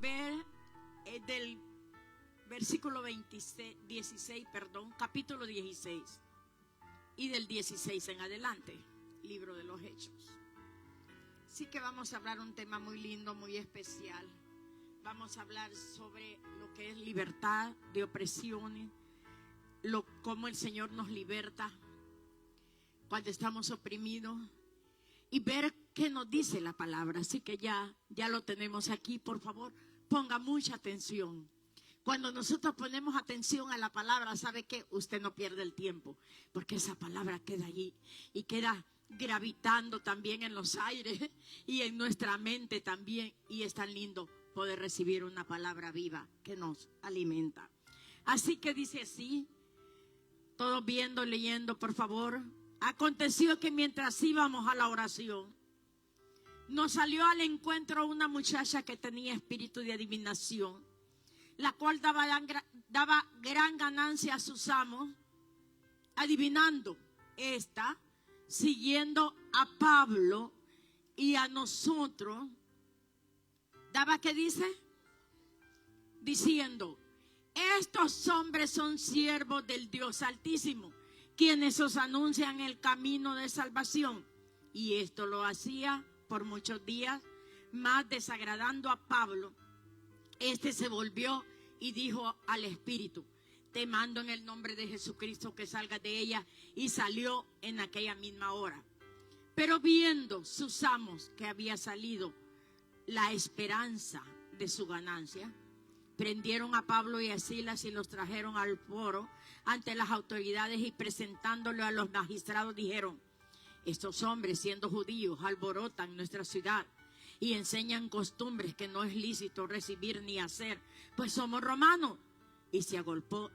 Ver del versículo 16, capítulo 16 y del 16 en adelante, libro de los Hechos. Sí que vamos a hablar un tema muy lindo, muy especial. Vamos a hablar sobre lo que es libertad de opresiones, cómo el Señor nos liberta cuando estamos oprimidos y ver qué nos dice la palabra. Así que ya lo tenemos aquí. Por favor, ponga mucha atención. Cuando nosotros ponemos atención a la palabra, ¿sabe qué? Usted no pierde el tiempo, porque esa palabra queda allí y queda gravitando también en los aires y en nuestra mente también. Y es tan lindo poder recibir una palabra viva que nos alimenta. Así que dice así, todos viendo, leyendo, por favor. Aconteció que mientras íbamos a la oración, nos salió al encuentro una muchacha que tenía espíritu de adivinación, la cual daba gran ganancia a sus amos, adivinando. Esta, siguiendo a Pablo y a nosotros, daba, ¿qué dice? Diciendo: estos hombres son siervos del Dios Altísimo, quienes os anuncian el camino de salvación. Y esto lo hacía por muchos días, más desagradando a Pablo. Este se volvió y dijo al espíritu: te mando en el nombre de Jesucristo que salgas de ella. Y salió en aquella misma hora. Pero viendo sus amos que había salido la esperanza de su ganancia, prendieron a Pablo y a Silas y los trajeron al foro ante las autoridades, y presentándolo a los magistrados dijeron: estos hombres, siendo judíos, alborotan nuestra ciudad y enseñan costumbres que no es lícito recibir ni hacer, pues somos romanos. Y se agolpó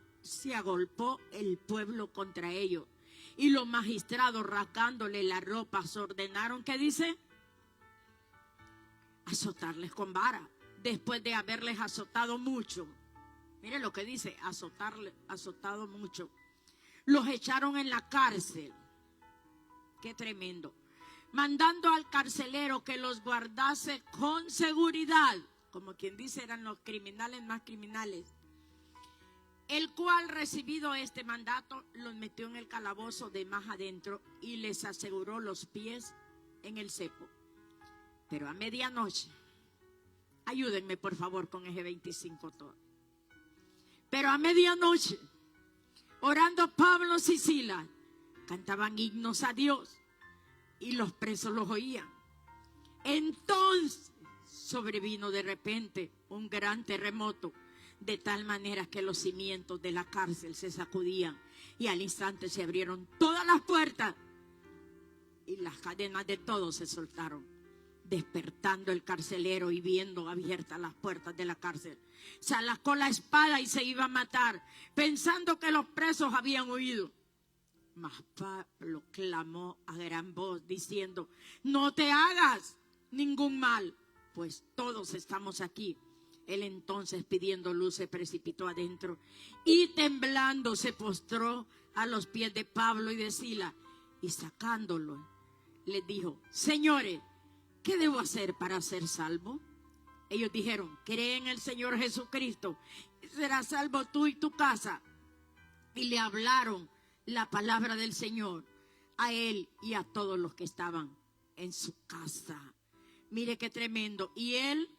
el pueblo contra ellos, y los magistrados, rasgándole las ropas, ordenaron, ¿qué dice? Azotarles con vara. Después de haberles azotado mucho, mire lo que dice, azotado mucho, los echaron en la cárcel. Qué tremendo. Mandando al carcelero que los guardase con seguridad, como quien dice, eran los criminales más criminales, el cual, recibido este mandato, los metió en el calabozo de más adentro y les aseguró los pies en el cepo. Pero a medianoche, ayúdenme por favor con ese 25 todo. Pero a medianoche, orando Pablo y Silas, cantaban himnos a Dios, y los presos los oían. Entonces sobrevino de repente un gran terremoto, de tal manera que los cimientos de la cárcel se sacudían, y al instante se abrieron todas las puertas y las cadenas de todos se soltaron. Despertando el carcelero y viendo abiertas las puertas de la cárcel, sacó la espada y se iba a matar, pensando que los presos habían huido. Mas Pablo clamó a gran voz diciendo: no te hagas ningún mal, pues todos estamos aquí. Él entonces, pidiendo luz, se precipitó adentro y temblando se postró a los pies de Pablo y de Silas, y sacándolo les dijo: señores, ¿qué debo hacer para ser salvo? Ellos dijeron: cree en el Señor Jesucristo y serás salvo tú y tu casa. Y le hablaron la palabra del Señor a él y a todos los que estaban en su casa. Mire qué tremendo. Y él,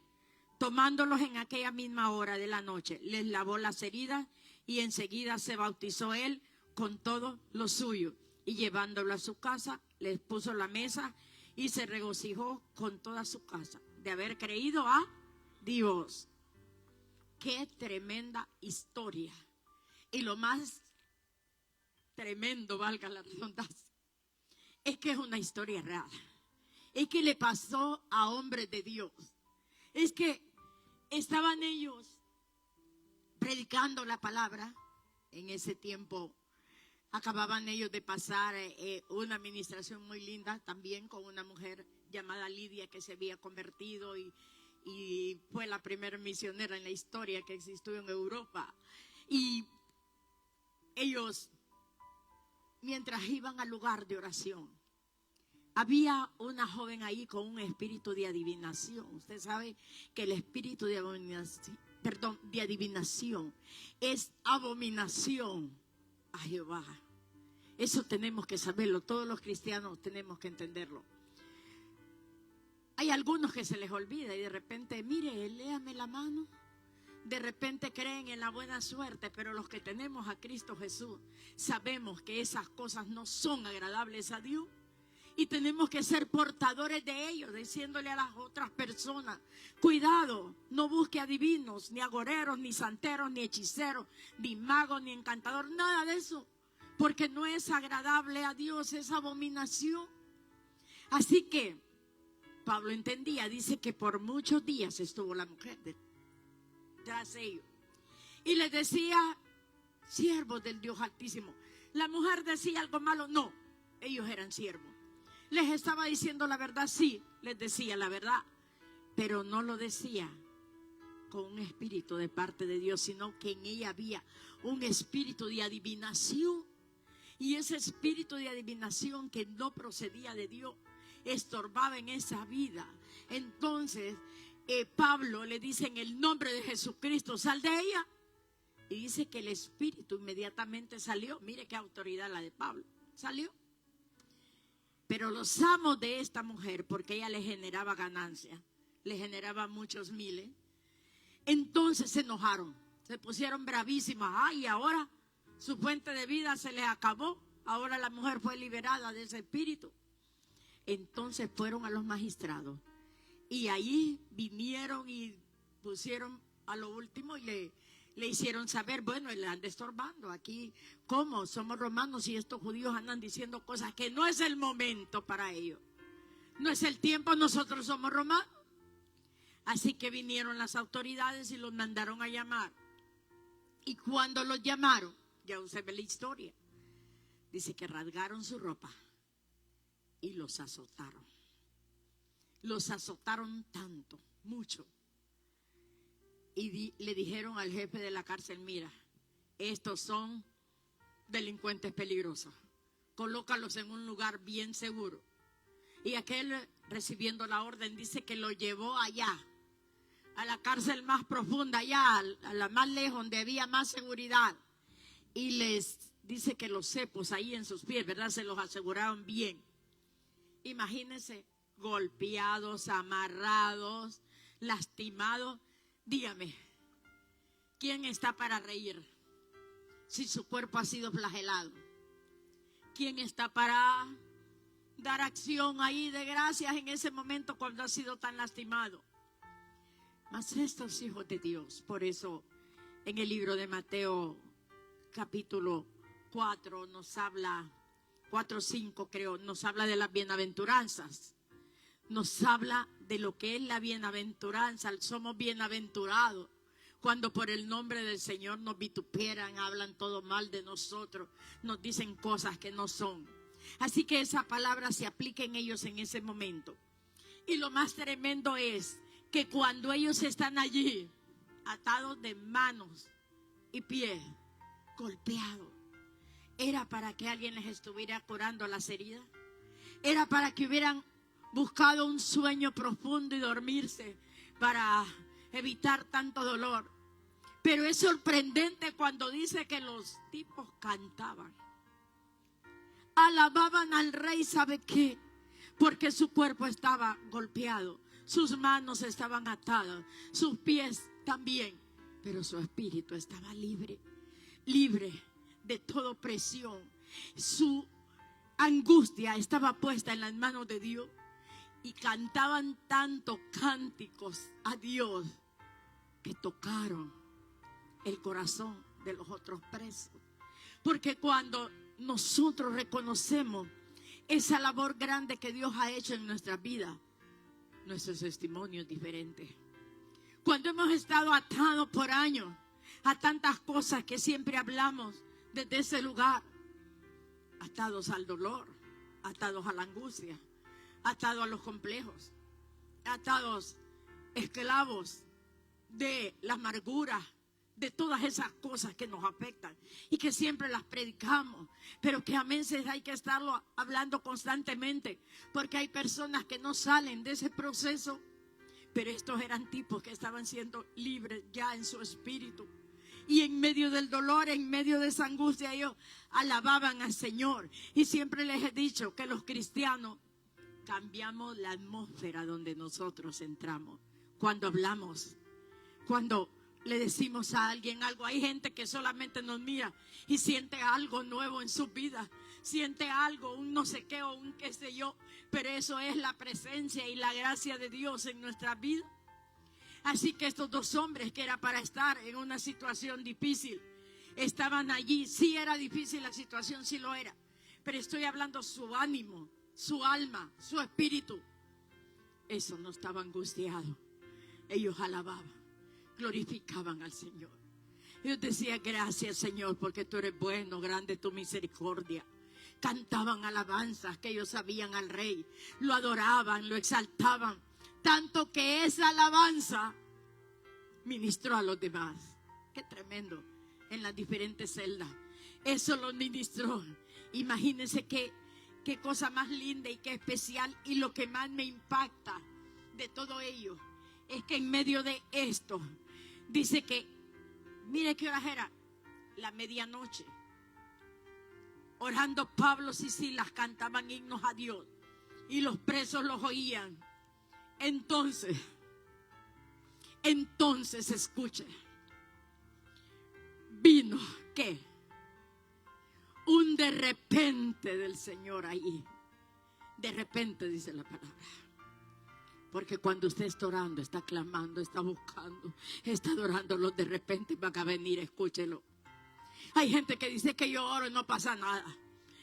tomándolos en aquella misma hora de la noche, les lavó las heridas, y enseguida se bautizó él con todo lo suyo. Y llevándolo a su casa, les puso la mesa y se regocijó con toda su casa de haber creído a Dios. Qué tremenda historia. Y lo más tremendo, valga la redundancia, es que es una historia real. Es que le pasó a hombres de Dios. Es que estaban ellos predicando la palabra. En ese tiempo acababan ellos de pasar una administración muy linda también con una mujer llamada Lidia, que se había convertido y fue la primera misionera en la historia que existió en Europa. Y ellos, mientras iban al lugar de oración, había una joven ahí con un espíritu de adivinación. Usted sabe que el espíritu de adivinación es abominación a Jehová. Eso tenemos que saberlo, todos los cristianos tenemos que entenderlo. Hay algunos que se les olvida y de repente, mire, léame la mano. De repente creen en la buena suerte, pero los que tenemos a Cristo Jesús sabemos que esas cosas no son agradables a Dios. Y tenemos que ser portadores de ellos, diciéndole a las otras personas, cuidado, no busque adivinos, ni agoreros, ni santeros, ni hechiceros, ni magos, ni encantadores, nada de eso. Porque no es agradable a Dios, es abominación. Así que Pablo entendía, dice que por muchos días estuvo la mujer tras ellos. Y les decía, siervos del Dios Altísimo. La mujer decía algo malo, no, ellos eran siervos. Les estaba diciendo la verdad, sí, les decía la verdad, pero no lo decía con un espíritu de parte de Dios, sino que en ella había un espíritu de adivinación. Y ese espíritu de adivinación que no procedía de Dios, estorbaba en esa vida. Entonces, Pablo le dice en el nombre de Jesucristo, sal de ella. Y dice que el espíritu inmediatamente salió. Mire qué autoridad la de Pablo. Salió. Pero los amos de esta mujer, porque ella le generaba ganancia, le generaba muchos miles, entonces se enojaron, se pusieron bravísimas. Ay, ahora su fuente de vida se les acabó, ahora la mujer fue liberada de ese espíritu. Entonces fueron a los magistrados y ahí vinieron y pusieron a lo último y le hicieron saber, bueno, le andan estorbando aquí. ¿Cómo? Somos romanos y estos judíos andan diciendo cosas que no es el momento para ellos. No es el tiempo, nosotros somos romanos. Así que vinieron las autoridades y los mandaron a llamar. Y cuando los llamaron, ya usted ve la historia, dice que rasgaron su ropa y los azotaron. Los azotaron tanto, mucho. Y le dijeron al jefe de la cárcel, mira, estos son delincuentes peligrosos, colócalos en un lugar bien seguro. Y aquel, recibiendo la orden, dice que lo llevó allá, a la cárcel más profunda, allá, a la más lejos, donde había más seguridad. Y les dice que los cepos ahí en sus pies, ¿verdad? Se los aseguraron bien. Imagínense, golpeados, amarrados, lastimados. Dígame, ¿quién está para reír si su cuerpo ha sido flagelado? ¿Quién está para dar acción ahí de gracias en ese momento cuando ha sido tan lastimado? Mas estos hijos de Dios, por eso en el libro de Mateo capítulo 4 nos habla, 4:5 creo, nos habla de las bienaventuranzas. Nos habla de lo que es la bienaventuranza. Somos bienaventurados cuando por el nombre del Señor nos vituperan, hablan todo mal de nosotros, nos dicen cosas que no son. Así que esa palabra se aplica en ellos en ese momento. Y lo más tremendo es que cuando ellos están allí, atados de manos y pies, golpeados, ¿era para que alguien les estuviera curando las heridas? ¿Era para que hubieran buscado un sueño profundo y dormirse para evitar tanto dolor? Pero es sorprendente cuando dice que los tipos cantaban, alababan al rey. ¿Sabe qué? Porque su cuerpo estaba golpeado, sus manos estaban atadas, sus pies también, pero su espíritu estaba libre, libre de toda presión. Su angustia estaba puesta en las manos de Dios. Y cantaban tantos cánticos a Dios que tocaron el corazón de los otros presos. Porque cuando nosotros reconocemos esa labor grande que Dios ha hecho en nuestra vida, nuestro testimonio es diferente. Cuando hemos estado atados por años a tantas cosas que siempre hablamos desde ese lugar, atados al dolor, atados a la angustia, atados a los complejos, atados, esclavos de la amargura, de todas esas cosas que nos afectan y que siempre las predicamos, pero que a veces hay que estarlo hablando constantemente, porque hay personas que no salen de ese proceso. Pero estos eran tipos que estaban siendo libres ya en su espíritu. Y en medio del dolor, en medio de esa angustia, ellos alababan al Señor. Y siempre les he dicho que los cristianos cambiamos la atmósfera donde nosotros entramos. Cuando hablamos, cuando le decimos a alguien algo, hay gente que solamente nos mira y siente algo nuevo en su vida. Siente algo, un no sé qué o un qué sé yo. Pero eso es la presencia y la gracia de Dios en nuestra vida. Así que estos dos hombres, que era para estar en una situación difícil, estaban allí. Sí era difícil la situación, sí lo era. Pero estoy hablando su ánimo, su alma, su espíritu. Eso no estaba angustiado. Ellos alababan, glorificaban al Señor. Ellos decían: gracias, Señor, porque tú eres bueno, grande tu misericordia. Cantaban alabanzas que ellos sabían al Rey. Lo adoraban, lo exaltaban. Tanto que esa alabanza ministró a los demás. Qué tremendo. En las diferentes celdas. Eso lo ministró. Imagínense qué cosa más linda y qué especial. Y lo que más me impacta de todo ello es que en medio de esto dice que, mire qué hora era, la medianoche. Orando Pablo y Silas cantaban himnos a Dios y los presos los oían. Entonces escuche, vino, ¿qué? Un de repente del Señor ahí. De repente dice la palabra. Porque cuando usted está orando, está clamando, está buscando, está adorando, los de repente van a venir, escúchelo. Hay gente que dice que yo oro y no pasa nada.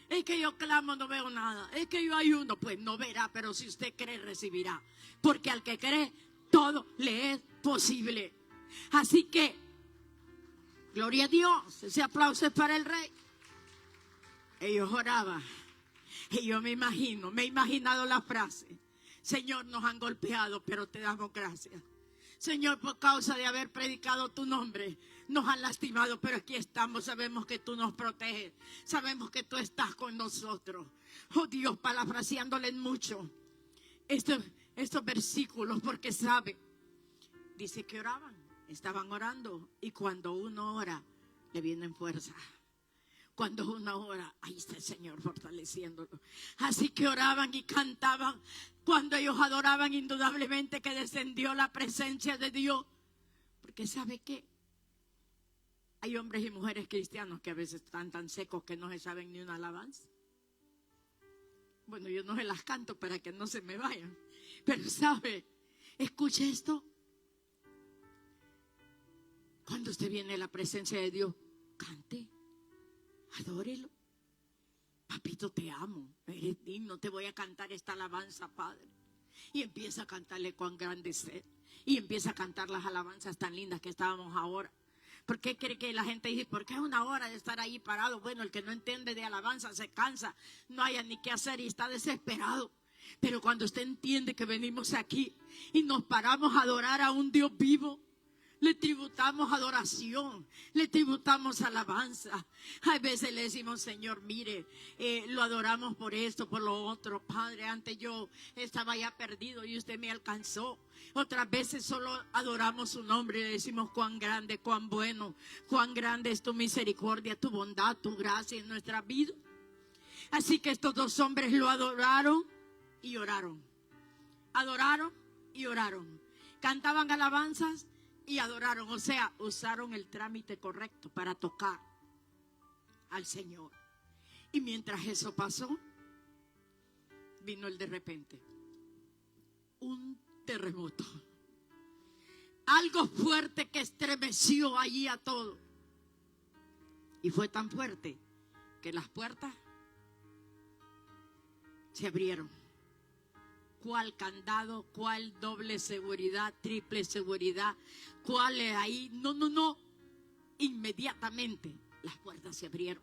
Es que yo clamo, no veo nada. Es que yo ayuno, pues no verá, pero si usted cree, recibirá. Porque al que cree, todo le es posible. Así que, gloria a Dios, ese aplauso es para el Rey. Ellos oraban. Y yo me he imaginado la frase: Señor, nos han golpeado, pero te damos gracias. Señor, por causa de haber predicado tu nombre, nos han lastimado, pero aquí estamos. Sabemos que tú nos proteges. Sabemos que tú estás con nosotros. Oh Dios, parafraseándole mucho estos versículos, porque sabe, dice que oraban, estaban orando. Y cuando uno ora, le vienen fuerza. Cuando uno ora, ahí está el Señor fortaleciéndolo. Así que oraban y cantaban. Cuando ellos adoraban, indudablemente que descendió la presencia de Dios. Porque ¿sabe qué? Hay hombres y mujeres cristianos que a veces están tan secos que no se saben ni una alabanza. Bueno, yo no se las canto para que no se me vayan. Pero ¿sabe? Escuche esto. Cuando usted viene a la presencia de Dios, cante. Adórelo. Papito, te amo, eres digno, te voy a cantar esta alabanza, Padre. Y empieza a cantarle cuán grande es Él. Y empieza a cantar las alabanzas tan lindas que estábamos ahora. ¿Por qué cree que la gente dice, por qué es una hora de estar ahí parado? Bueno, el que no entiende de alabanza se cansa, no haya ni qué hacer y está desesperado. Pero cuando usted entiende que venimos aquí y nos paramos a adorar a un Dios vivo, le tributamos adoración, le tributamos alabanza. A veces le decimos, Señor, mire, lo adoramos por esto, por lo otro. Padre, antes yo estaba ya perdido y usted me alcanzó. Otras veces solo adoramos su nombre y le decimos cuán grande, cuán bueno, cuán grande es tu misericordia, tu bondad, tu gracia en nuestra vida. Así que estos dos hombres lo adoraron y oraron. Adoraron y oraron. Cantaban alabanzas y adoraron, o sea, usaron el trámite correcto para tocar al Señor. Y mientras eso pasó, vino el de repente. Un terremoto. Algo fuerte que estremeció allí a todo. Y fue tan fuerte que las puertas se abrieron. ¿Cuál candado? ¿Cuál doble seguridad? ¿Triple seguridad? ¿Cuál es ahí? No. Inmediatamente las puertas se abrieron.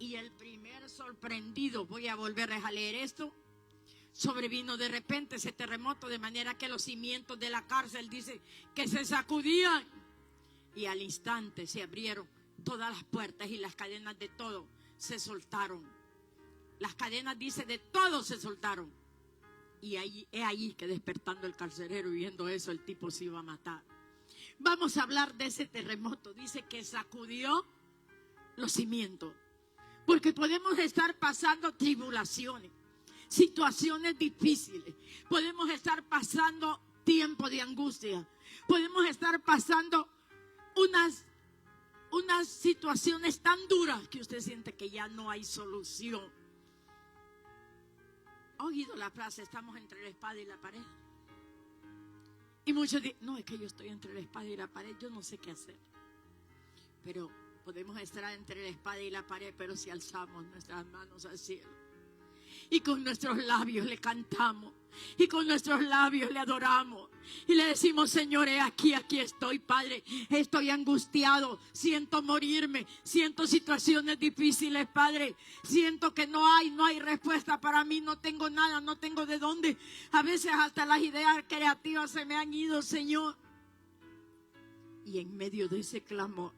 Y el primer sorprendido, voy a volverles a leer esto, sobrevino de repente ese terremoto, de manera que los cimientos de la cárcel, dice, que se sacudían. Y al instante se abrieron todas las puertas y las cadenas de todo se soltaron. Las cadenas, dice, de todo se soltaron. Y ahí, es ahí que despertando el carcelero y viendo eso, el tipo se iba a matar. Vamos a hablar de ese terremoto. Dice que sacudió los cimientos. Porque podemos estar pasando tribulaciones, situaciones difíciles. Podemos estar pasando tiempo de angustia. Podemos estar pasando unas situaciones tan duras que usted siente que ya no hay solución. ¿Ha oído la frase, estamos entre la espada y la pared? Y muchos dicen, no, es que yo estoy entre la espada y la pared, yo no sé qué hacer. Pero podemos estar entre la espada y la pared, pero si alzamos nuestras manos al cielo y con nuestros labios le cantamos, y con nuestros labios le adoramos, y le decimos, Señor, aquí estoy, Padre, estoy angustiado, siento morirme, siento situaciones difíciles, Padre, siento que no hay respuesta para mí, no tengo nada, no tengo de dónde, a veces hasta las ideas creativas se me han ido, Señor. Y en medio de ese clamor,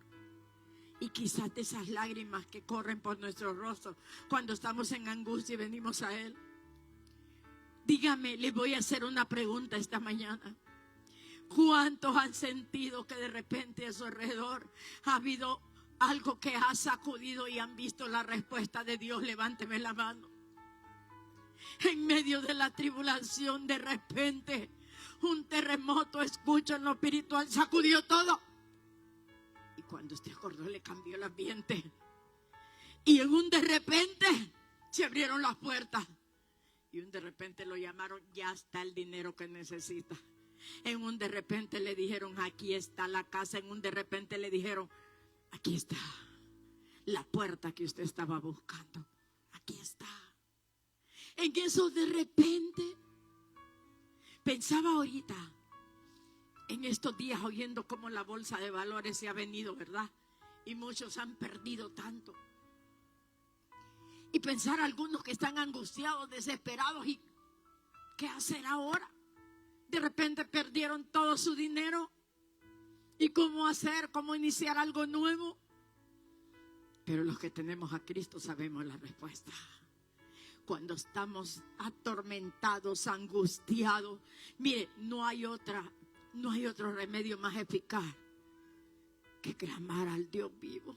y quizás de esas lágrimas que corren por nuestros rostros cuando estamos en angustia y venimos a Él, dígame, les voy a hacer una pregunta esta mañana. ¿Cuántos han sentido que de repente a su alrededor ha habido algo que ha sacudido y han visto la respuesta de Dios? Levánteme la mano. En medio de la tribulación, de repente un terremoto, escucha, en lo espiritual, sacudió todo. Y cuando usted acordó, le cambió el ambiente. Y en un de repente se abrieron las puertas. Y un de repente lo llamaron, ya está el dinero que necesita. En un de repente le dijeron, aquí está la casa. En un de repente le dijeron, aquí está la puerta que usted estaba buscando. Aquí está. En eso de repente, pensaba ahorita, en estos días oyendo cómo la bolsa de valores se ha venido, ¿verdad? Y muchos han perdido tanto. Y pensar algunos que están angustiados, desesperados, y ¿qué hacer ahora? De repente perdieron todo su dinero. ¿Y cómo hacer? ¿Cómo iniciar algo nuevo? Pero los que tenemos a Cristo sabemos la respuesta. Cuando estamos atormentados, angustiados, mire, no hay otro remedio más eficaz que clamar al Dios vivo.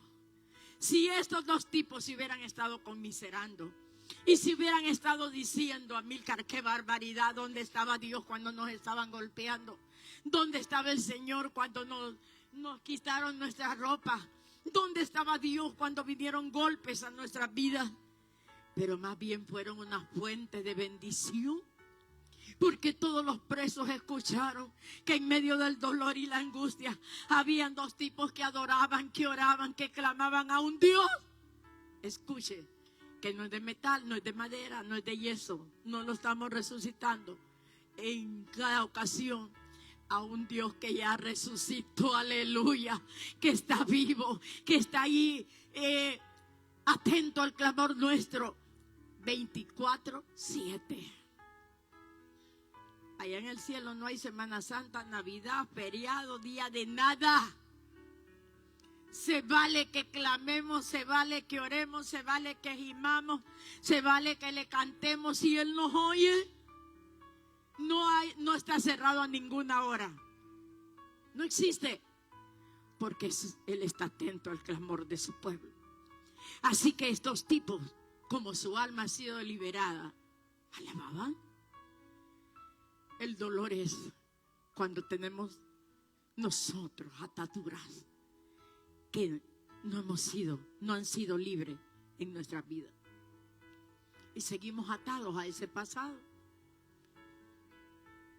Si estos dos tipos se hubieran estado conmiserando y si hubieran estado diciendo, Amílcar, qué barbaridad, ¿dónde estaba Dios cuando nos estaban golpeando? ¿Dónde estaba el Señor cuando nos quitaron nuestra ropa? ¿Dónde estaba Dios cuando vinieron golpes a nuestras vidas? Pero más bien fueron una fuente de bendición. Porque todos los presos escucharon que en medio del dolor y la angustia habían dos tipos que adoraban, que oraban, que clamaban a un Dios. Escuche, que no es de metal, no es de madera, no es de yeso, no lo estamos resucitando. En cada ocasión a un Dios que ya resucitó, aleluya, que está vivo, que está ahí atento al clamor nuestro 24/7. Allá en el cielo no hay Semana Santa, Navidad, feriado, día de nada. Se vale que clamemos, se vale que oremos, se vale que gimamos, se vale que le cantemos. Si Él nos oye, no está cerrado a ninguna hora. No existe, porque Él está atento al clamor de su pueblo. Así que estos tipos, como su alma ha sido liberada, alababan. El dolor es cuando tenemos nosotros ataduras que no han sido libres en nuestra vida. Y seguimos atados a ese pasado.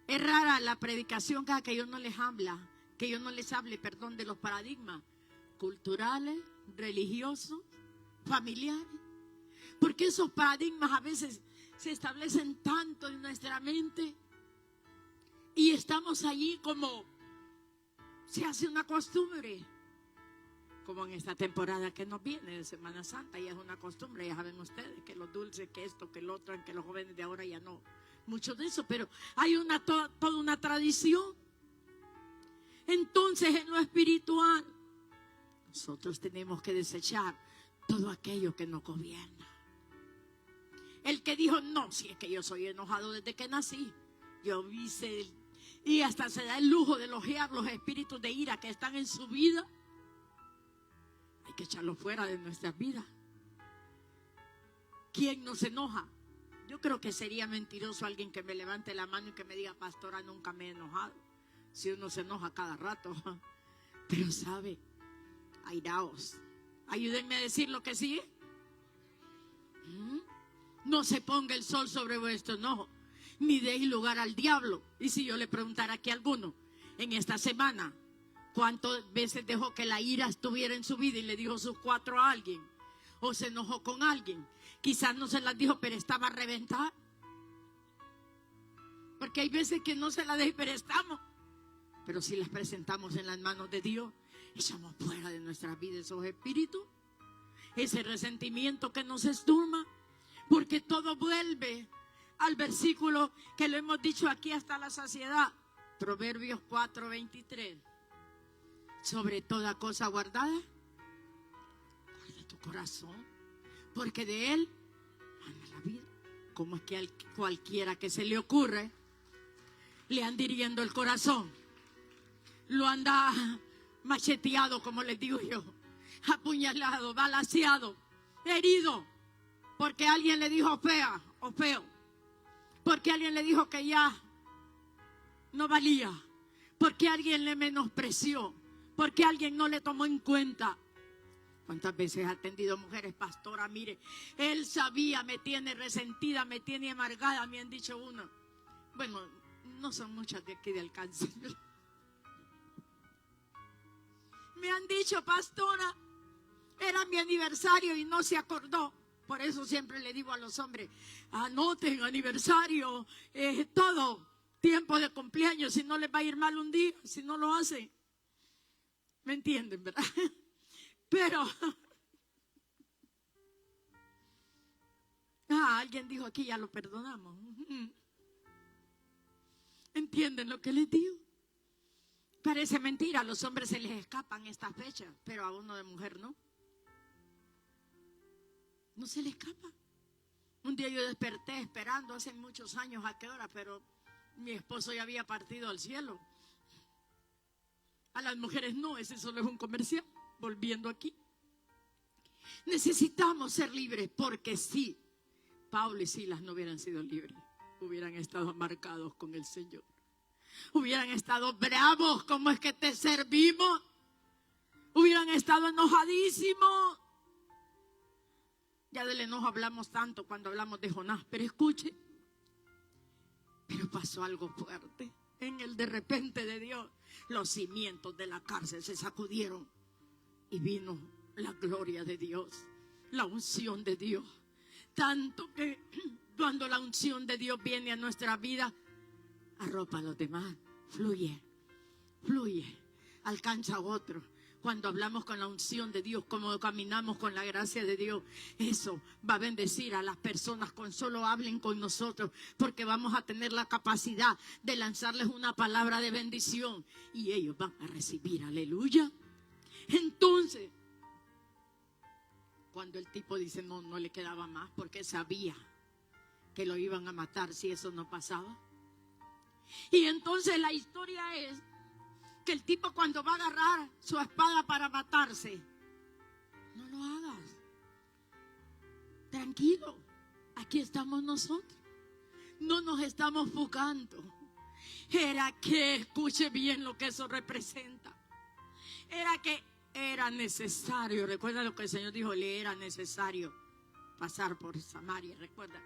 Es rara la predicación que yo no les hable, de los paradigmas culturales, religiosos, familiares. Porque esos paradigmas a veces se establecen tanto en nuestra mente. Y estamos allí como se hace una costumbre. Como en esta temporada que nos viene de Semana Santa, ya es una costumbre, ya saben ustedes, que los dulces, que esto, que lo otro, que los jóvenes de ahora ya no mucho de eso, pero hay toda una tradición. Entonces, en lo espiritual, nosotros tenemos que desechar todo aquello que nos gobierna. El que dijo, no, si es que yo soy enojado desde que nací. Yo hice, y hasta se da el lujo de elogiar los espíritus de ira que están en su vida. Hay que echarlos fuera de nuestras vidas. ¿Quién nos enoja? Yo creo que sería mentiroso alguien que me levante la mano y que me diga, pastora, nunca me he enojado. Si uno se enoja cada rato. Pero sabe, airaos. Ayúdenme a decir lo que sigue. No se ponga el sol sobre vuestro enojo, ni deis lugar al diablo. Y si yo le preguntara aquí a alguno, en esta semana, ¿cuántas veces dejó que la ira estuviera en su vida y le dijo sus 4 a alguien? ¿O se enojó con alguien? Quizás no se las dijo, pero estaba a reventar. Porque hay veces que no se las desperestamos. Pero si las presentamos en las manos de Dios, echamos fuera de nuestra vida esos espíritus, ese resentimiento que nos esturma, porque todo vuelve al versículo que lo hemos dicho aquí hasta la saciedad. Proverbios 4:23. Sobre toda cosa guardada, guarda tu corazón, porque de él anda la vida. ¿Cómo es que a cualquiera que se le ocurre le anda hiriendo el corazón? Lo anda macheteado, como les digo yo, apuñalado, balaceado, herido, porque alguien le dijo fea o feo, porque alguien le dijo que ya no valía, porque alguien le menospreció, porque alguien no le tomó en cuenta. ¿Cuántas veces ha atendido mujeres, pastora? Mire, él sabía, me tiene resentida, me tiene amargada, me han dicho una. Bueno, no son muchas de aquí de alcance. Me han dicho, pastora, era mi aniversario y no se acordó. Por eso siempre le digo a los hombres, anoten aniversario, todo, tiempo de cumpleaños, si no les va a ir mal un día, si no lo hacen. ¿Me entienden, verdad? Pero, alguien dijo aquí, ya lo perdonamos. ¿Entienden lo que les digo? Parece mentira, a los hombres se les escapan estas fechas, pero a uno de mujer no. No se le escapa. Un día yo desperté esperando hace muchos años a qué hora, pero mi esposo ya había partido al cielo. A las mujeres no, ese solo es un comercial. Volviendo aquí, necesitamos ser libres, porque si Pablo y Silas no hubieran sido libres, hubieran estado marcados con el Señor, hubieran estado bravos, como es que te servimos, hubieran estado enojadísimos. Ya del enojo hablamos tanto cuando hablamos de Jonás, pero escuche, pero pasó algo fuerte. En el de repente de Dios, los cimientos de la cárcel se sacudieron y vino la gloria de Dios, la unción de Dios. Tanto que cuando la unción de Dios viene a nuestra vida, arropa a los demás, fluye, alcanza a otro. Cuando hablamos con la unción de Dios, como caminamos con la gracia de Dios, eso va a bendecir a las personas con solo hablen con nosotros, porque vamos a tener la capacidad de lanzarles una palabra de bendición y ellos van a recibir, aleluya. Entonces, cuando el tipo dice no le quedaba más, porque sabía que lo iban a matar si eso no pasaba. Y entonces la historia es que el tipo, cuando va a agarrar su espada para matarse, no lo hagas. Tranquilo, aquí estamos nosotros. No nos estamos fugando. Era que, escuche bien lo que eso representa. Era que era necesario, recuerda lo que el Señor dijo, le era necesario pasar por Samaria, recuerda.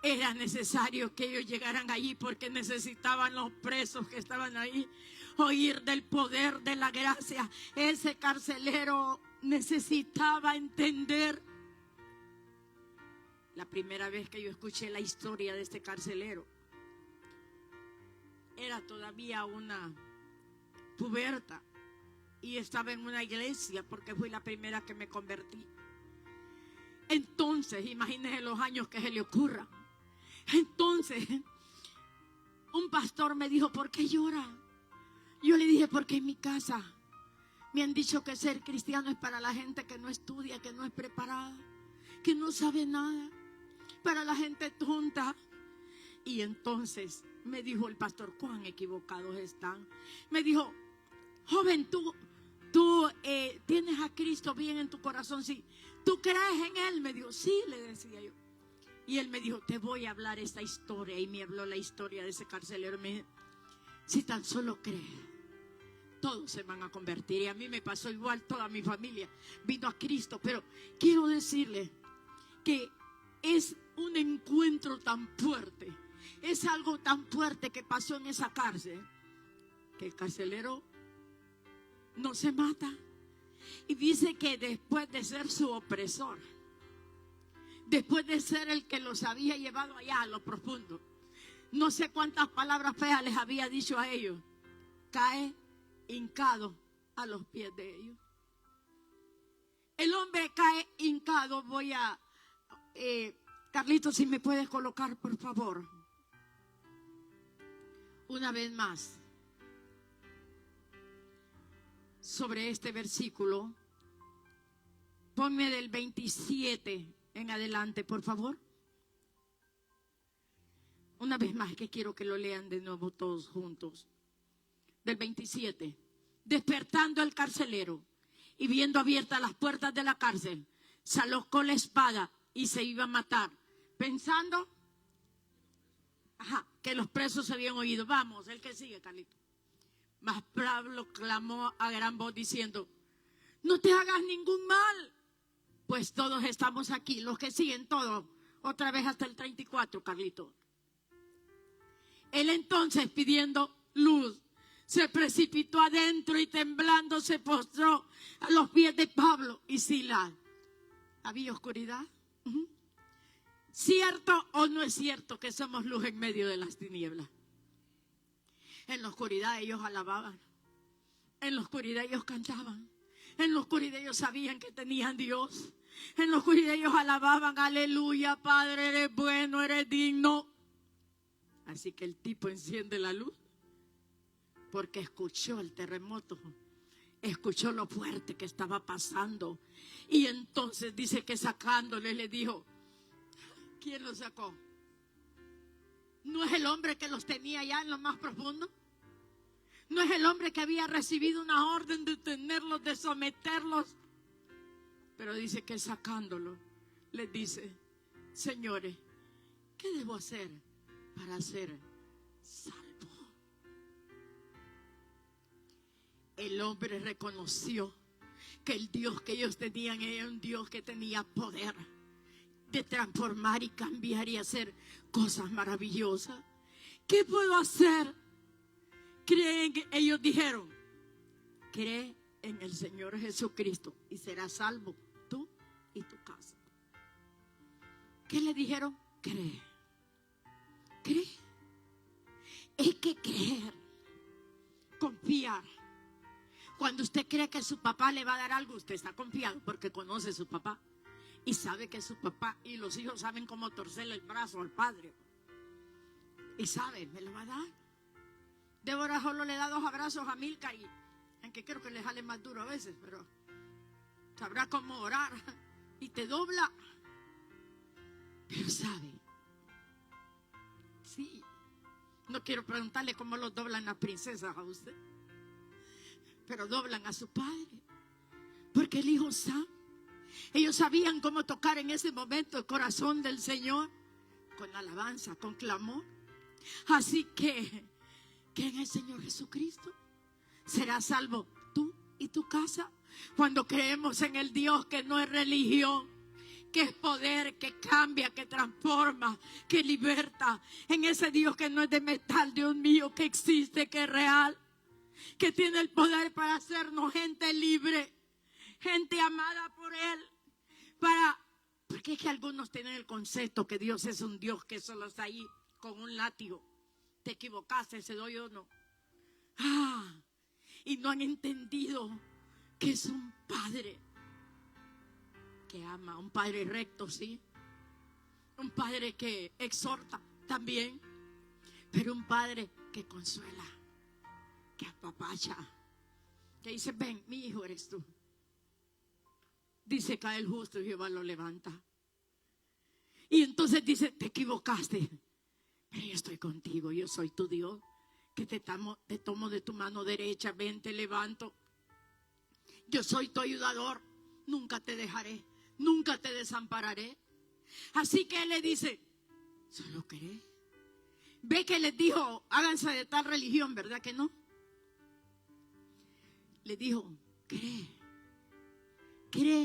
Era necesario que ellos llegaran allí porque necesitaban los presos que estaban ahí oír del poder de la gracia. Ese carcelero necesitaba entender. La primera vez que yo escuché la historia de este carcelero, era todavía una puberta y estaba en una iglesia porque fui la primera que me convertí. Entonces, imagínense los años que se le ocurran. Entonces, un pastor me dijo, ¿por qué llora? Yo le dije, porque en mi casa me han dicho que ser cristiano es para la gente que no estudia, que no es preparada, que no sabe nada, para la gente tonta. Y entonces me dijo el pastor, cuán equivocados están. Me dijo, joven, tú tienes a Cristo bien en tu corazón, sí. ¿Tú crees en Él? Me dijo, sí, le decía yo. Y él me dijo, te voy a hablar esta historia. Y me habló la historia de ese carcelero. Me dijo, si tan solo crees, todos se van a convertir. Y a mí me pasó igual, toda mi familia vino a Cristo. Pero quiero decirle que es un encuentro tan fuerte, es algo tan fuerte que pasó en esa cárcel, que el carcelero no se mata. Y dice que después de ser su opresor, después de ser el que los había llevado allá a lo profundo, no sé cuántas palabras feas les había dicho a ellos, cae hincado a los pies de ellos. El hombre cae hincado. Voy a Carlitos, si me puedes colocar, por favor, una vez más sobre este versículo. Ponme del 27 en adelante, por favor. Una vez más, que quiero que lo lean de nuevo todos juntos. Del 27. Despertando el carcelero y viendo abiertas las puertas de la cárcel, sacó la espada y se iba a matar, pensando que los presos se habían oído. Vamos, el que sigue, Carlito. Mas Pablo clamó a gran voz diciendo, no te hagas ningún mal, pues todos estamos aquí. Los que siguen, todos, otra vez hasta el 34, Carlito. Él entonces, pidiendo luz, se precipitó adentro y temblando se postró a los pies de Pablo y Silas. ¿Había oscuridad? ¿Cierto o no es cierto que somos luz en medio de las tinieblas? En la oscuridad ellos alababan, en la oscuridad ellos cantaban, en la oscuridad ellos sabían que tenían Dios, en la oscuridad ellos alababan, aleluya, Padre, eres bueno, eres digno. Así que el tipo enciende la luz porque escuchó el terremoto, escuchó lo fuerte que estaba pasando. Y entonces dice que sacándole le dijo, ¿quién lo sacó? ¿No es el hombre que los tenía allá en lo más profundo? ¿No es el hombre que había recibido una orden de tenerlos, de someterlos? Pero dice que sacándolo les dice, señores, ¿qué debo hacer para ser salvo? El hombre reconoció que el Dios que ellos tenían era un Dios que tenía poder de transformar y cambiar y hacer cosas maravillosas. ¿Qué puedo hacer? Ellos dijeron, cree en el Señor Jesucristo y serás salvo tú y tu casa. ¿Qué le dijeron? Cree. Cree. Es que creer, confiar. Cuando usted cree que su papá le va a dar algo, usted está confiado porque conoce a su papá y sabe que es su papá, y los hijos saben cómo torcerle el brazo al padre y sabe, me lo va a dar. Débora solo le da 2 abrazos a Milka, y aunque creo que le jale más duro a veces, pero sabrá cómo orar y te dobla. Pero sabe, sí, no quiero preguntarle cómo los doblan las princesas a usted, pero doblan a su padre, porque el hijo sabe. Ellos sabían cómo tocar en ese momento el corazón del Señor con alabanza, con clamor. Así que en el Señor Jesucristo serás salvo tú y tu casa. Cuando creemos en el Dios que no es religión, que es poder, que cambia, que transforma, que liberta, en ese Dios que no es de metal, Dios mío, que existe, que es real, que tiene el poder para hacernos gente libre, gente amada por Él. Porque es que algunos tienen el concepto que Dios es un Dios que solo está ahí con un látigo. Te equivocaste, se doy o no. Y no han entendido que es un Padre que ama, un Padre recto, sí, un Padre que exhorta también, pero un Padre que consuela, que apapacha, que dice: ven, mi hijo eres tú. Dice: cae el justo y Jehová lo levanta. Y entonces dice: te equivocaste, pero yo estoy contigo, yo soy tu Dios, que te tomo de tu mano derecha, ven, te levanto. Yo soy tu ayudador, nunca te dejaré, nunca te desampararé. Así que él le dice: solo cree. Ve que les dijo: háganse de tal religión, ¿verdad que no? Le dijo: cree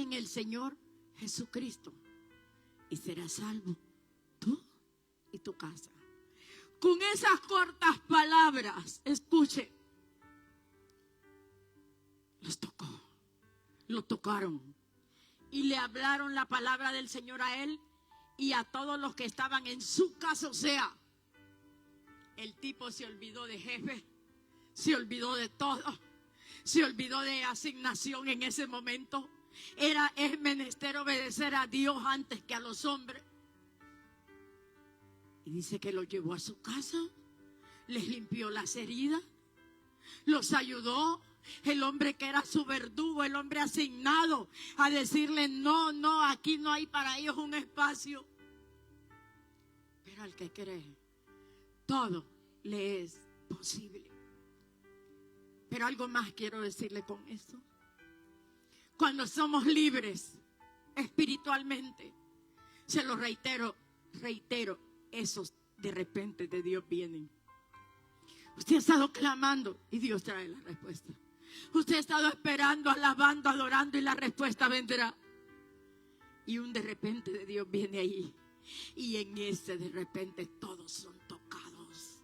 en el Señor Jesucristo y serás salvo, tú y tu casa. Con esas cortas palabras, escuche, los tocó, lo tocaron y le hablaron la palabra del Señor a él y a todos los que estaban en su casa. O sea, el tipo se olvidó de jefe, se olvidó de todo, se olvidó de asignación en ese momento. Es menester obedecer a Dios antes que a los hombres. Y dice que lo llevó a su casa, les limpió las heridas, los ayudó. El hombre que era su verdugo, el hombre asignado a decirle: no, no, aquí no hay para ellos un espacio. Pero al que cree, todo le es posible. Pero algo más quiero decirle con esto. Cuando somos libres espiritualmente, se lo reitero, esos de repente de Dios vienen. Usted ha estado clamando y Dios trae la respuesta. Usted ha estado esperando, alabando, adorando y la respuesta vendrá. Y un de repente de Dios viene ahí. Y en ese de repente todos son tocados.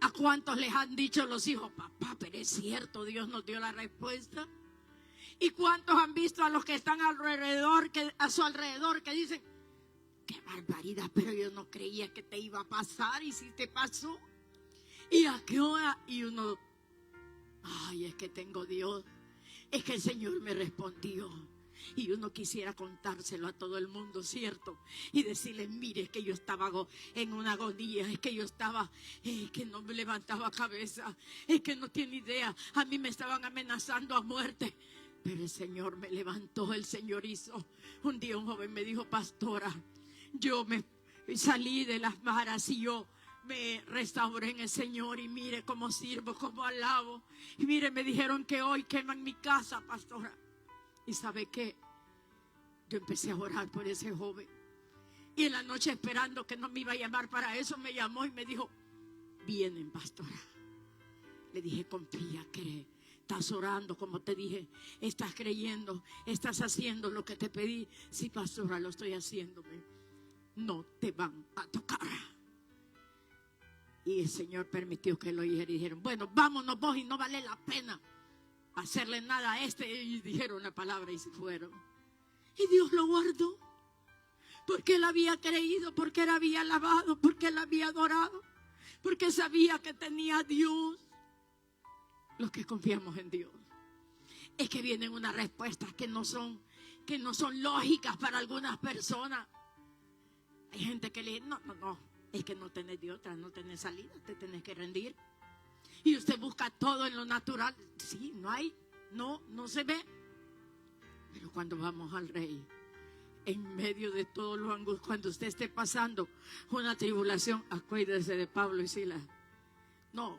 ¿A cuántos les han dicho los hijos: papá, pero es cierto, Dios nos dio la respuesta? ¿Y cuántos han visto a los que están alrededor, a su alrededor, que dicen: qué barbaridad, pero yo no creía que te iba a pasar y si te pasó? ¿Y a qué hora? Y uno: ay, es que tengo Dios, es que el Señor me respondió. Y uno quisiera contárselo a todo el mundo, ¿cierto? Y decirle: mire, es que yo estaba en una agonía, es que yo estaba, que no me levantaba cabeza, es que no tiene idea, a mí me estaban amenazando a muerte. Pero el Señor me levantó, el Señor hizo. Un día un joven me dijo: pastora, yo me salí de las maras y yo me restauré en el Señor y mire cómo sirvo, cómo alabo. Y mire, me dijeron que hoy queman mi casa, pastora. ¿Y sabe qué? Yo empecé a orar por ese joven. Y en la noche, esperando que no me iba a llamar para eso, me llamó y me dijo: vienen, pastora. Le dije: confía, cree. Estás orando, como te dije, estás creyendo, estás haciendo lo que te pedí. Sí, pastora, lo estoy haciendo. No te van a tocar. Y el Señor permitió que lo oyera y dijeron: bueno, vámonos vos, y no vale la pena hacerle nada a este. Y dijeron una palabra y se fueron. Y Dios lo guardó, porque él había creído, porque él había alabado, porque él había adorado, porque sabía que tenía a Dios. Los que confiamos en Dios, es que vienen unas respuestas que no son lógicas para algunas personas. Hay gente que le dice: no, es que no tenés de otra, no tenés salida, te tenés que rendir. Y usted busca todo en lo natural. Sí, no hay, no se ve. Pero cuando vamos al Rey, en medio de todo lo angustioso, cuando usted esté pasando una tribulación, acuérdese de Pablo y Silas. No,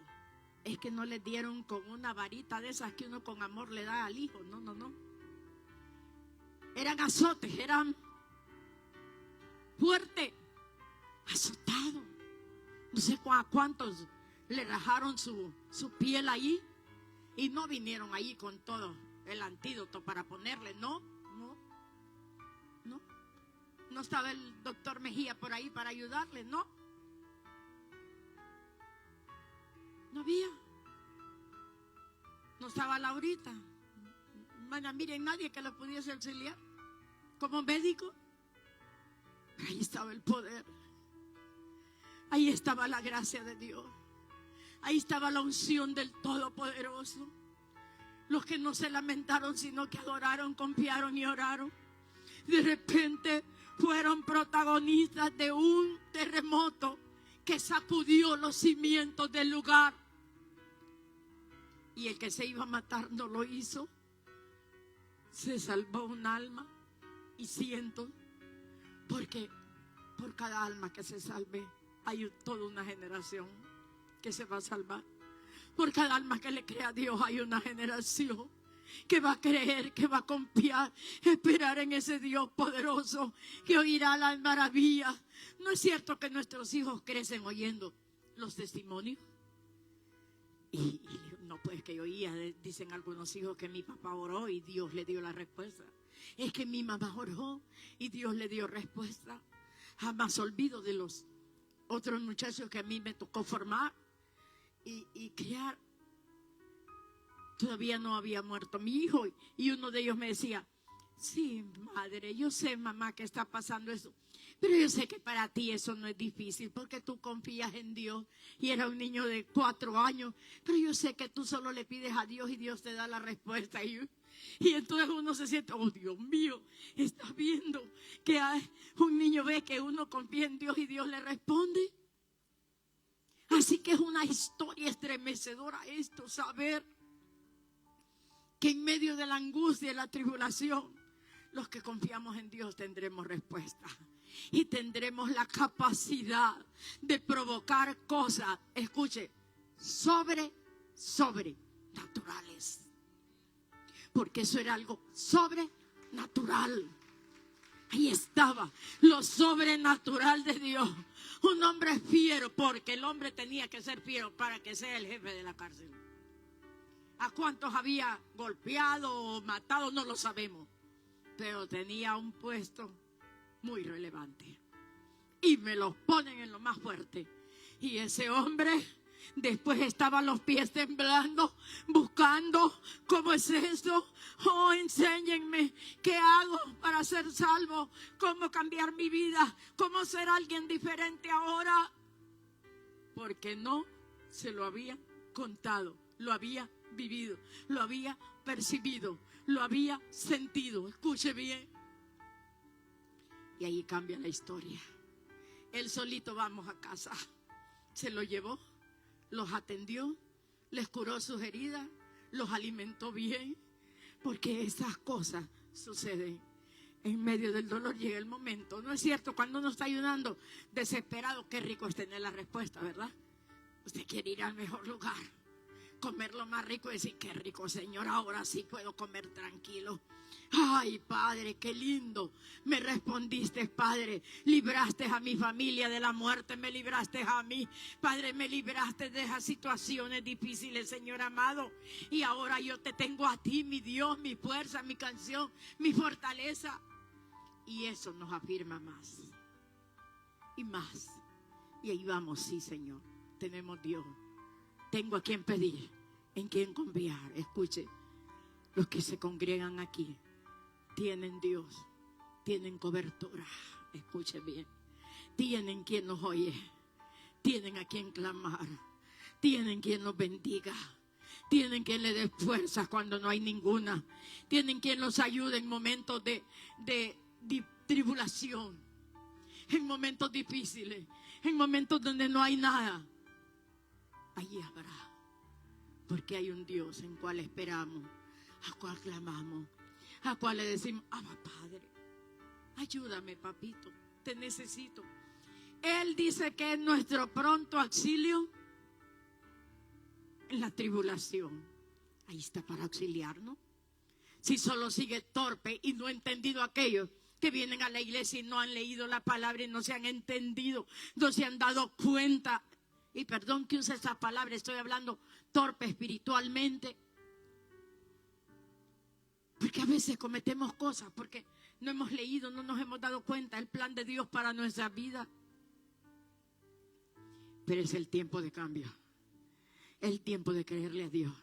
es que no les dieron con una varita de esas que uno con amor le da al hijo. No. Eran azotes, eran fuertes, azotados. No sé a cuántos le rajaron su piel ahí. Y no vinieron ahí con todo el antídoto para ponerle. No estaba el doctor Mejía por ahí para ayudarle. No había. No estaba Laurita. Bueno, miren, nadie que lo pudiese auxiliar como médico. Pero ahí estaba el poder. Ahí estaba la gracia de Dios. Ahí estaba la unción del Todopoderoso. Los que no se lamentaron, sino que adoraron, confiaron y oraron, de repente fueron protagonistas de un terremoto que sacudió los cimientos del lugar. Y el que se iba a matar no lo hizo. Se salvó un alma y cientos. Porque por cada alma que se salve hay toda una generación que se va a salvar. Por cada alma que le crea a Dios hay una generación que va a creer, que va a confiar, esperar en ese Dios poderoso que oirá las maravillas. ¿No es cierto que nuestros hijos crecen oyendo los testimonios? Y no, pues que yo oía, dicen algunos hijos que mi papá oró y Dios le dio la respuesta. Es que mi mamá oró y Dios le dio respuesta. Jamás olvido de los otros muchachos que a mí me tocó formar y criar. Todavía no había muerto mi hijo y uno de ellos me decía: sí, madre, yo sé, mamá, que está pasando eso, pero yo sé que para ti eso no es difícil porque tú confías en Dios. Y era un niño de 4 años, pero yo sé que tú solo le pides a Dios y Dios te da la respuesta. Y entonces uno se siente: oh Dios mío, estás viendo que un niño ve que uno confía en Dios y Dios le responde. Así que es una historia estremecedora esto, saber que en medio de la angustia y la tribulación, los que confiamos en Dios tendremos respuesta y tendremos la capacidad de provocar cosas, escuche, sobrenaturales. Porque eso era algo sobrenatural. Ahí estaba lo sobrenatural de Dios. Un hombre fiero, porque el hombre tenía que ser fiero para que sea el jefe de la cárcel. ¿A cuántos había golpeado o matado? No lo sabemos. Pero tenía un puesto muy relevante. Y me los ponen en lo más fuerte. Y ese hombre después estaba a los pies temblando, buscando: ¿cómo es eso? Oh, enséñenme, ¿qué hago para ser salvo? ¿Cómo cambiar mi vida? ¿Cómo ser alguien diferente ahora? Porque no se lo había contado, lo había vivido, lo había percibido, lo había sentido. Escuche bien. Y ahí cambia la historia. Él solito, vamos a casa. Se lo llevó, los atendió, les curó sus heridas, los alimentó bien. Porque esas cosas suceden en medio del dolor. Llega el momento, ¿no es cierto? Cuando uno está ayunando desesperado, qué rico es tener la respuesta, ¿verdad? Usted quiere ir al mejor lugar, comer lo más rico y decir: qué rico, Señor, ahora sí puedo comer tranquilo. Ay, Padre, qué lindo me respondiste, Padre. Libraste a mi familia de la muerte, me libraste a mí, Padre, me libraste de esas situaciones difíciles, Señor amado. Y ahora yo te tengo a ti, mi Dios, mi fuerza, mi canción, mi fortaleza. Y eso nos afirma más y más. Y ahí vamos: sí, Señor, tenemos Dios. Tengo a quien pedir, en quien confiar. Escuche, los que se congregan aquí tienen Dios, tienen cobertura. Escuche bien, tienen quien nos oye, tienen a quien clamar, tienen quien nos bendiga, tienen quien le dé fuerzas cuando no hay ninguna, tienen quien nos ayude en momentos de tribulación, en momentos difíciles, en momentos donde no hay nada. Allí habrá, porque hay un Dios en cual esperamos, a cual clamamos, a cual le decimos: Abba, Padre, ayúdame, papito, te necesito. Él dice que es nuestro pronto auxilio en la tribulación. Ahí está para auxiliarnos. Si solo sigue torpe y no ha entendido aquello que vienen a la iglesia y no han leído la palabra y no se han entendido, no se han dado cuenta. Y perdón que use esa palabra, estoy hablando torpe espiritualmente. Porque a veces cometemos cosas porque no hemos leído, no nos hemos dado cuenta el plan de Dios para nuestra vida. Pero es el tiempo de cambio, el tiempo de creerle a Dios.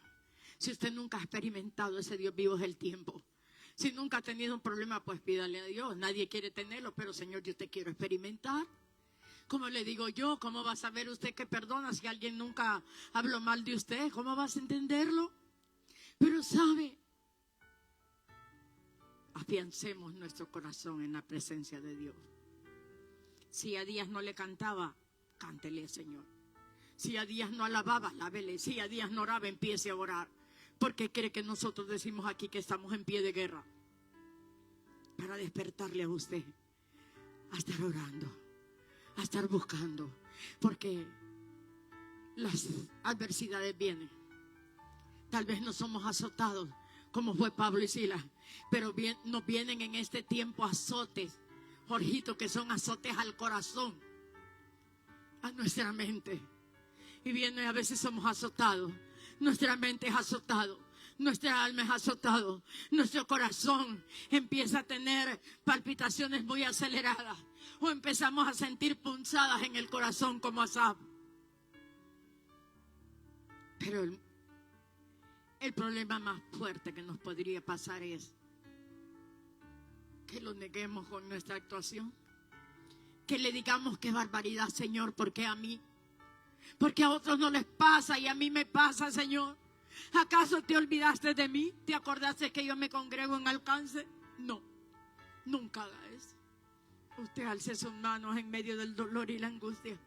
Si usted nunca ha experimentado ese Dios vivo, es el tiempo. Si nunca ha tenido un problema, pues pídale a Dios. Nadie quiere tenerlo, pero Señor, yo te quiero experimentar. ¿Cómo le digo yo? ¿Cómo va a saber usted que perdona si alguien nunca habló mal de usted? ¿Cómo vas a entenderlo? Pero sabe, afiancemos nuestro corazón en la presencia de Dios. Si a Díaz no le cantaba, cántele, Señor. Si a Díaz no alababa, alábele. Si a Díaz no oraba, empiece a orar. ¿Por qué cree que nosotros decimos aquí que estamos en pie de guerra? Para despertarle a usted a estar orando, a estar buscando, porque las adversidades vienen. Tal vez no somos azotados como fue Pablo y Silas, pero nos vienen en este tiempo azotes, Jorgito, que son azotes al corazón, a nuestra mente. Y viene, a veces somos azotados, nuestra mente es azotado, nuestra alma es azotado, nuestro corazón empieza a tener palpitaciones muy aceleradas, o empezamos a sentir punzadas en el corazón como Asaf. Pero el problema más fuerte que nos podría pasar es que lo neguemos con nuestra actuación, que le digamos qué barbaridad, Señor, porque a mí, porque a otros no les pasa y a mí me pasa, Señor. ¿Acaso te olvidaste de mí? ¿Te acordaste que yo me congrego en Alcance? No, nunca haga eso. Usted alce sus manos en medio del dolor y la angustia,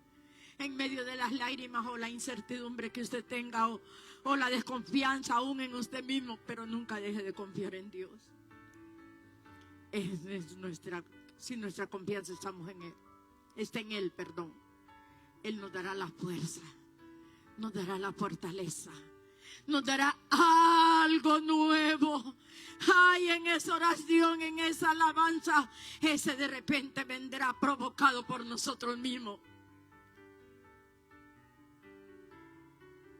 en medio de las lágrimas o la incertidumbre que usted tenga, o la desconfianza aún en usted mismo, pero nunca deje de confiar en Dios. Si nuestra confianza estamos en Él, está en Él, perdón, Él nos dará la fuerza, nos dará la fortaleza, nos dará algo nuevo. Ay, en esa oración, en esa alabanza, ese de repente vendrá provocado por nosotros mismos.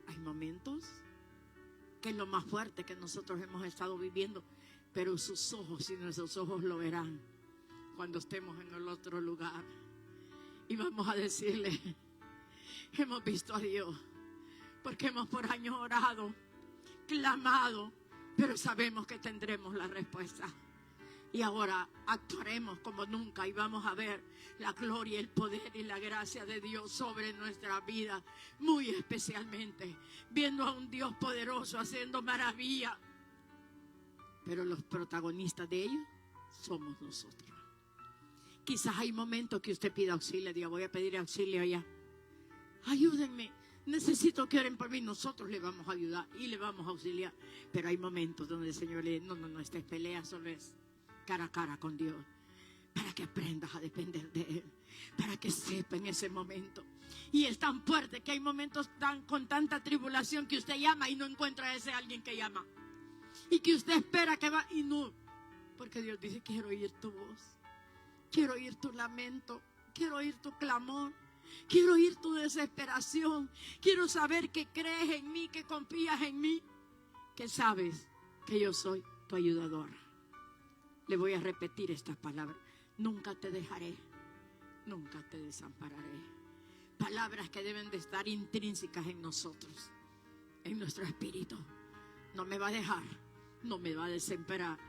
Hay momentos que es lo más fuerte que nosotros hemos estado viviendo, pero sus ojos y nuestros ojos lo verán cuando estemos en el otro lugar. Y vamos a decirle, hemos visto a Dios, porque hemos por años orado, clamado, pero sabemos que tendremos la respuesta. Y ahora actuaremos como nunca y vamos a ver la gloria, el poder y la gracia de Dios sobre nuestra vida, muy especialmente, viendo a un Dios poderoso haciendo maravilla. Pero los protagonistas de ello somos nosotros. Quizás hay momentos que usted pida auxilio, diga, voy a pedir auxilio allá. Ayúdenme, necesito que oren por mí. Nosotros le vamos a ayudar y le vamos a auxiliar. Pero hay momentos donde el Señor le dice, no, esta pelea solo es cara a cara con Dios, para que aprendas a depender de Él, para que sepa en ese momento. Y es tan fuerte que hay momentos con tanta tribulación que usted llama y no encuentra a ese alguien que llama, y que usted espera que va y no, porque Dios dice, quiero oír tu voz, quiero oír tu lamento, quiero oír tu clamor, quiero oír tu desesperación, quiero saber que crees en mí, que confías en mí, que sabes que yo soy tu ayudador. Le voy a repetir estas palabras: nunca te dejaré, nunca te desampararé. Palabras que deben de estar intrínsecas en nosotros, en nuestro espíritu. No me va a dejar, no me va a desamparar,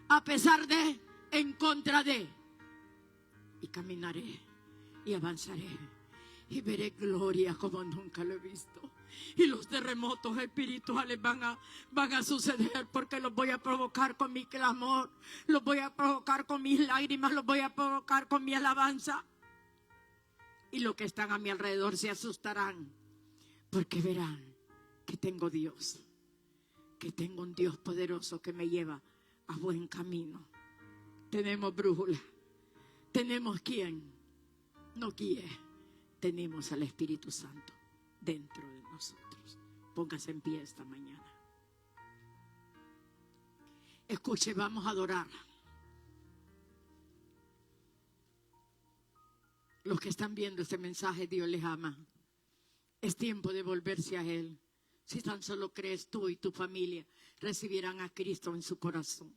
a pesar de, en contra de. Y caminaré y avanzaré y veré gloria como nunca lo he visto. Y los terremotos espirituales van a suceder, porque los voy a provocar con mi clamor, los voy a provocar con mis lágrimas, los voy a provocar con mi alabanza. Y los que están a mi alrededor se asustarán, porque verán que tengo Dios, que tengo un Dios poderoso que me lleva a buen camino. Tenemos brújula, tenemos quien nos guíe, tenemos al Espíritu Santo dentro de nosotros. Póngase en pie esta mañana. Escuche, vamos a adorar. Los que están viendo este mensaje, Dios les ama. Es tiempo de volverse a Él. Si tan solo crees, tú y tu familia recibirán a Cristo en su corazón.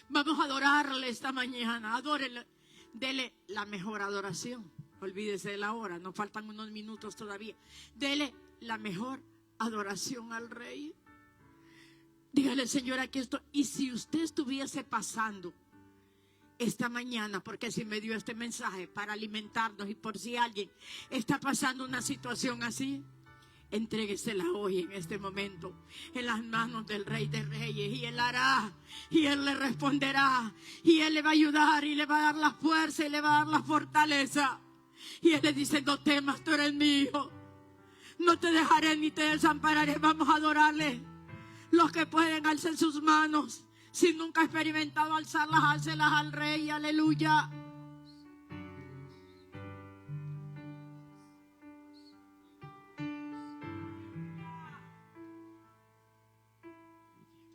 Vamos a adorarle esta mañana. Adórele, dele la mejor adoración. Olvídese de la hora, nos faltan unos minutos todavía. Dele la mejor adoración al Rey. Dígale, Señor, aquí estoy. Y si usted estuviese pasando esta mañana, porque si me dio este mensaje para alimentarnos, y por si alguien está pasando una situación así, entréguesela hoy, en este momento, en las manos del Rey de Reyes, y Él hará, y Él le responderá, y Él le va a ayudar, y le va a dar la fuerza, y le va a dar la fortaleza. Y Él le dice, no temas, tú eres mi hijo, no te dejaré ni te desampararé. Vamos a adorarle. Los que pueden, alcen sus manos. Si nunca ha experimentado alzarlas, álcelas al Rey. Aleluya.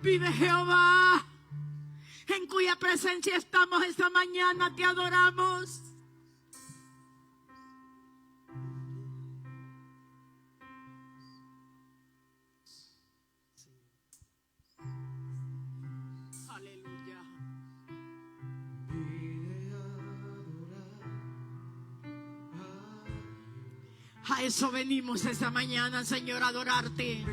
Vive Jehová, en cuya presencia estamos esta mañana. Te adoramos. Aleluya. A eso venimos esta mañana, Señor, a adorarte.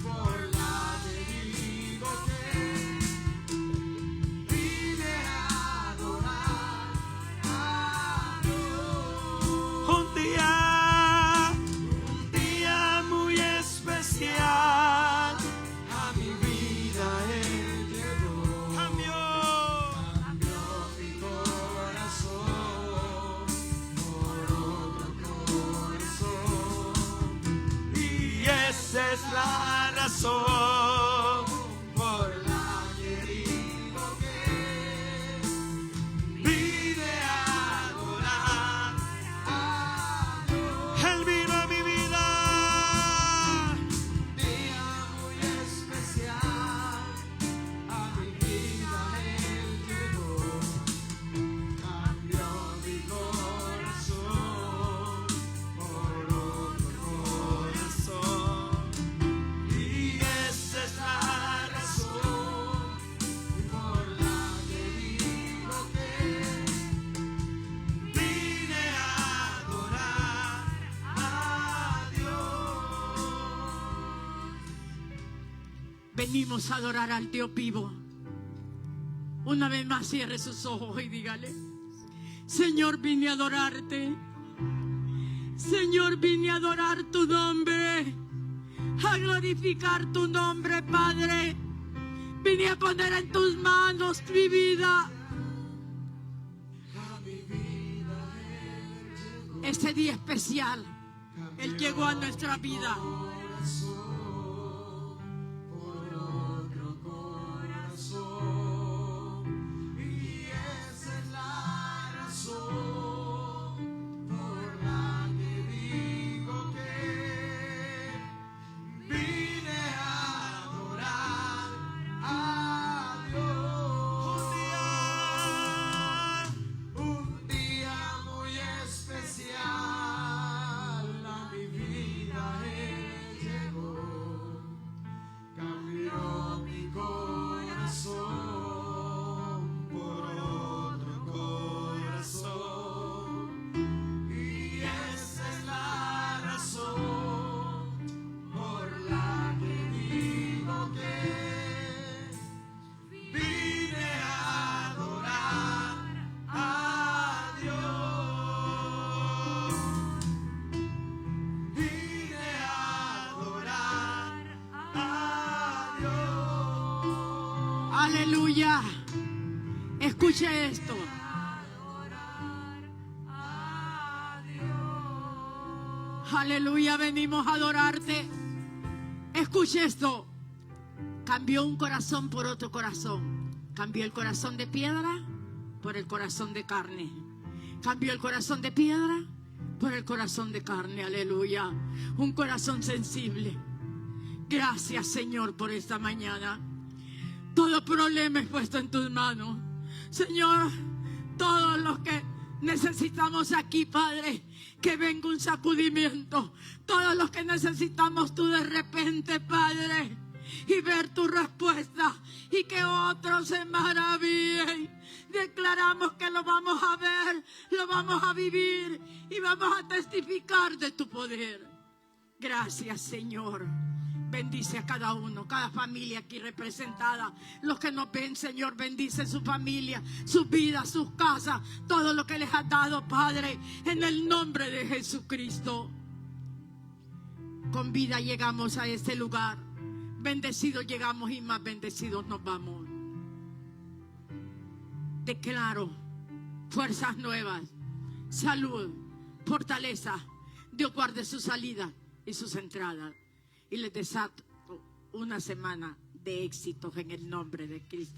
Por la que digo que vine a adorar a Dios. Él vino a mi vida, día muy especial, a mi vida Él llegó, cambió mi corazón por otro corazón. Esa es la razón por la que digo que vine a adorar a Dios. Venimos a adorar al Dios vivo. Una vez más cierre sus ojos y dígale: Señor, vine a adorarte. Señor, vine a adorar tu nombre, a glorificar tu nombre, Padre. Vine a poner en tus manos mi vida. Este día especial, Él llegó a nuestra vida. Y esa es la razón por la que digo que vine a adorar a Dios. Un día muy especial a mi vida Él llegó, cambió mi corazón por otro corazón. Y esa es la razón por la que digo que vine a adorar a Dios. Vine a adorar a Dios. Aleluya. Escuche esto. Aleluya, venimos a adorarte. Escuche esto. Cambió un corazón por otro corazón. Cambió el corazón de piedra por el corazón de carne. Cambió el corazón de piedra por el corazón de carne. Aleluya. Un corazón sensible. Gracias, Señor, por esta mañana. Todo problema es puesto en tus manos. Señor, todos los que necesitamos aquí, Padre, que venga un sacudimiento. Todos los que necesitamos tú de repente, Padre, y ver tu respuesta y que otros se maravillen. Declaramos que lo vamos a ver, lo vamos a vivir y vamos a testificar de tu poder. Gracias, Señor. Bendice a cada uno, cada familia aquí representada. Los que nos ven, Señor, bendice su familia, sus vidas, sus casas, todo lo que les has dado, Padre, en el nombre de Jesucristo. Con vida llegamos a este lugar. Bendecidos llegamos y más bendecidos nos vamos. Declaro fuerzas nuevas, salud, fortaleza. Dios guarde su salida y sus entradas. Y les desato una semana de éxitos en el nombre de Cristo.